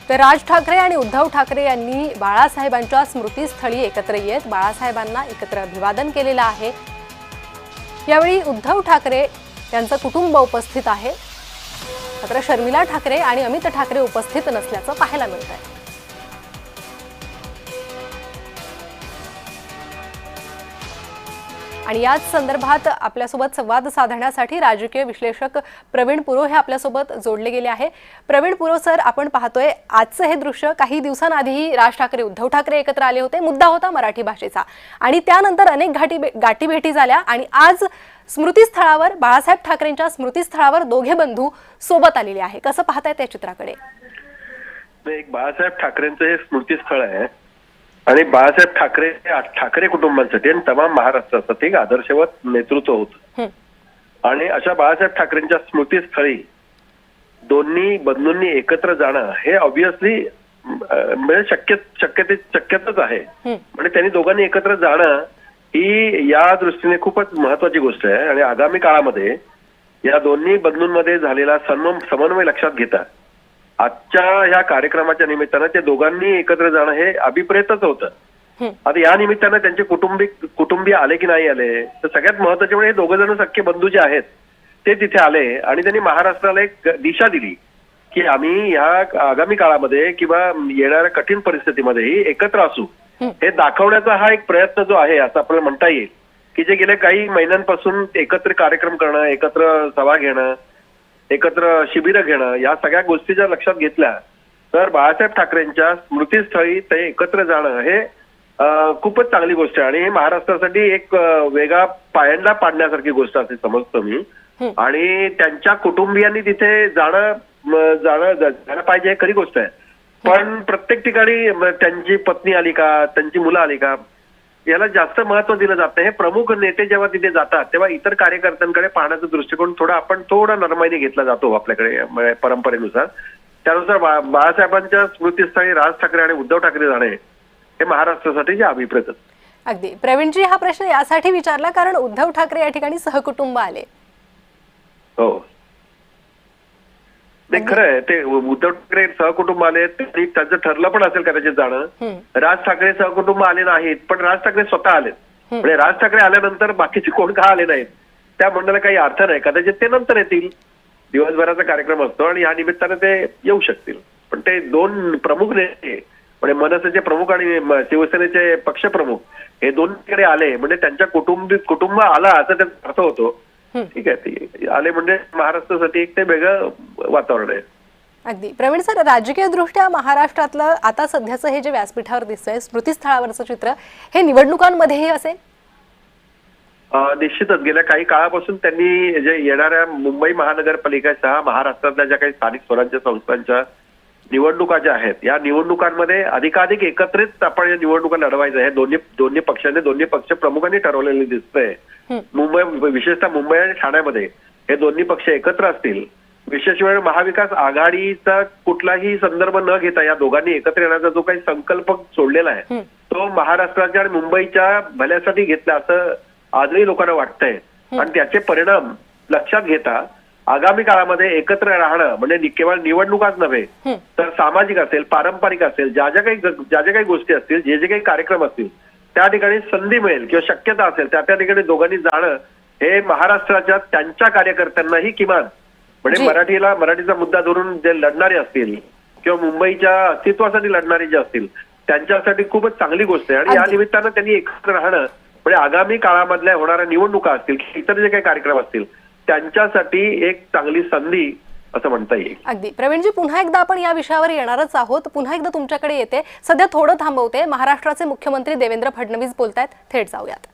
तर राज ठाकरे आणि उद्धव ठाकरे यांनी बाळासाहेबांच्या स्मृतीस्थळी एकत्र येत बाळासाहेबांना एकत्र अभिवादन केलेलं आहे। यावेळी उद्धव ठाकरे यांचं कुटुंब उपस्थित आहे, मात्र शर्मिला ठाकरे आणि अमित ठाकरे उपस्थित नसल्याचं पाहायला मिळत आहे। आणि याच संदर्भात आपल्यासोबत संवाद साधण्यासाठी राजकीय विश्लेषक प्रवीण पुरो हे आपल्यासोबत जोडले गेले आहे। प्रवीण पुरो सर, आपण पाहतोय आजचं हे दृश्य काही दिवसांआधी राज ठाकरे उद्धव ठाकरे एकत्र आले होते, मुद्दा होता मराठी भाषेचा, आणि त्यानंतर अनेक गाठीभेटी झाल्या आणि आज स्मृतीस्थळावर बाळासाहेब ठाकरेंच्या स्मृतीस्थळावर दोघे बंधू सोबत आलेले आहे। कसं पाहताय त्या चित्राकडे? एक बाळासाहेब ठाकरेंचं हे स्मृतीस्थळ आहे आणि बाळासाहेब ठाकरे ठाकरे कुटुंबांसाठी आणि तमाम महाराष्ट्रासाठी एक आदर्शवत नेतृत्व होतं। आणि अशा बाळासाहेब ठाकरेंच्या स्मृतीस्थळी दोन्ही बंधूंनी एकत्र जाणं हे ऑब्व्हियसली म्हणजे शक्यतच आहे। म्हणजे त्यांनी दोघांनी एकत्र जाणं ही या दृष्टीने खूपच महत्वाची गोष्ट आहे। आणि आगामी काळामध्ये या दोन्ही बंधूंमध्ये झालेला समन्वय लक्षात घेता आजच्या ह्या कार्यक्रमाच्या निमित्तानं ते दोघांनी एकत्र जाणं हे अभिप्रेतच होतं। आता या निमित्तानं त्यांचे कुटुंबीय आले की नाही आले, तर सगळ्यात महत्वाचे म्हणजे हे दोघं जण सख्खे बंधू जे आहेत ते तिथे आले आणि त्यांनी महाराष्ट्राला एक दिशा दिली की आम्ही ह्या आगामी काळामध्ये किंवा येणाऱ्या कठीण परिस्थितीमध्येही एकत्र असू, हे दाखवण्याचा हा एक प्रयत्न जो आहे असं आपल्याला म्हणता येईल की जे गेल्या काही महिन्यांपासून एकत्र कार्यक्रम करणं, एकत्र सभा घेणं, एकत्र शिबिरं घेणं, या सगळ्या गोष्टी जर लक्षात घेतल्या तर बाळासाहेब ठाकरेंच्या स्मृतीस्थळी ते एकत्र जाणं हे खूपच चांगली गोष्ट आहे। आणि हे महाराष्ट्रासाठी एक वेगळा पायंडा पाडण्यासारखी गोष्ट असे समजतो मी। आणि त्यांच्या कुटुंबियांनी तिथे जायला पाहिजे, खरी गोष्ट आहे, पण प्रत्येक ठिकाणी त्यांची पत्नी आली का, त्यांची मुलं आली का, याला जास्त महत्व दिलं जात नाही। हे प्रमुख नेते जेव्हा तिथे जातात तेव्हा इतर कार्यकर्त्यांकडे पाहण्याचा दृष्टिकोन थोडा नरमाईने घेतला जातो आपल्याकडे परंपरेनुसार। त्यानुसार बाळासाहेबांच्या स्मृतीस्थळी राज ठाकरे आणि उद्धव ठाकरे जाणे हे महाराष्ट्रासाठी जे अभिप्रेत। अगदी प्रवीणजी, हा प्रश्न यासाठी विचारला कारण उद्धव ठाकरे या ठिकाणी सहकुटुंब आले। हो, ते खरं आहे, ते उद्धव ठाकरे सहकुटुंब आले, त्यांचं ठरलं पण असेल कदाचित जाणं। राज ठाकरे सहकुटुंब आले नाहीत, पण राज ठाकरे स्वतः आलेत। म्हणजे राज ठाकरे आल्यानंतर बाकीचे कोण का आले नाहीत त्या म्हणण्याला काही अर्थ नाही। कदाचित ते नंतर येतील, दिवसभराचा कार्यक्रम असतो आणि या निमित्ताने ते येऊ शकतील। पण ते दोन प्रमुख नेते म्हणजे मनसेचे प्रमुख आणि शिवसेनेचे पक्षप्रमुख हे दोन्हीकडे आले म्हणजे त्यांच्या कुटुंब आला असा त्याचा अर्थ होतो। ठीक आहे, ते आले म्हणजे महाराष्ट्रासाठी एक ते वेगळं वातावरण आहे। अगदी प्रवीण सर, राजकीय दृष्ट्या महाराष्ट्रातलं आता सध्याचं हे जे व्यासपीठावर दिसतंय स्मृतीस्थळावरचं चित्र, हे निवडणुकांमध्येही असेल? निश्चितच गेल्या काही काळापासून त्यांनी जे येणाऱ्या मुंबई महानगरपालिकेसह महाराष्ट्रातल्या ज्या काही स्थानिक स्वराज्य संस्थांच्या निवडणुका ज्या आहेत या निवडणुकांमध्ये अधिकाधिक एकत्रित आपण या निवडणुका लढवायच्या आहे। दोन्ही पक्ष प्रमुखांनी ठरवलेले दिसतंय। विशेषतः मुंबई आणि ठाण्यामध्ये हे दोन्ही पक्ष एकत्र असतील। विशेष वेळ महाविकास आघाडीचा कुठलाही संदर्भ न घेता या दोघांनी एकत्र येण्याचा जो काही संकल्प सोडलेला आहे तो महाराष्ट्राच्या आणि मुंबईच्या भल्यासाठी घेतला असं आजही लोकांना वाटतंय। आणि त्याचे परिणाम लक्षात घेता आगामी काळामध्ये एकत्र राहणं म्हणजे केवळ निवडणुकाच नव्हे तर सामाजिक असेल, पारंपरिक असेल, ज्या ज्या काही गोष्टी असतील, जे काही कार्यक्रम असतील त्या ठिकाणी संधी मिळेल किंवा शक्यता असेल त्या ठिकाणी दोघांनी जाणं हे महाराष्ट्राच्या त्यांच्या कार्यकर्त्यांनाही किमान म्हणजे मराठीचा मुद्दा धरून जे लढणारे असतील किंवा मुंबईच्या अस्तित्वासाठी लढणारे जे असतील त्यांच्यासाठी खूपच चांगली गोष्ट आहे। आणि या निमित्तानं त्यांनी एकत्र राहणं म्हणजे आगामी काळामधल्या होणाऱ्या निवडणुका असतील, इतर जे काही कार्यक्रम असतील त्यांच्यासाठी एक चांगली संधी असं म्हणता येईल। अगदी प्रवीणजी, पुन्हा एकदा आपण या विषयावर येणारच आहोत, पुन्हा एकदा तुमच्याकडे येते, सध्या थोडं थांबवते। महाराष्ट्राचे मुख्यमंत्री देवेंद्र फडणवीस बोलतायत, थेट जाऊयात।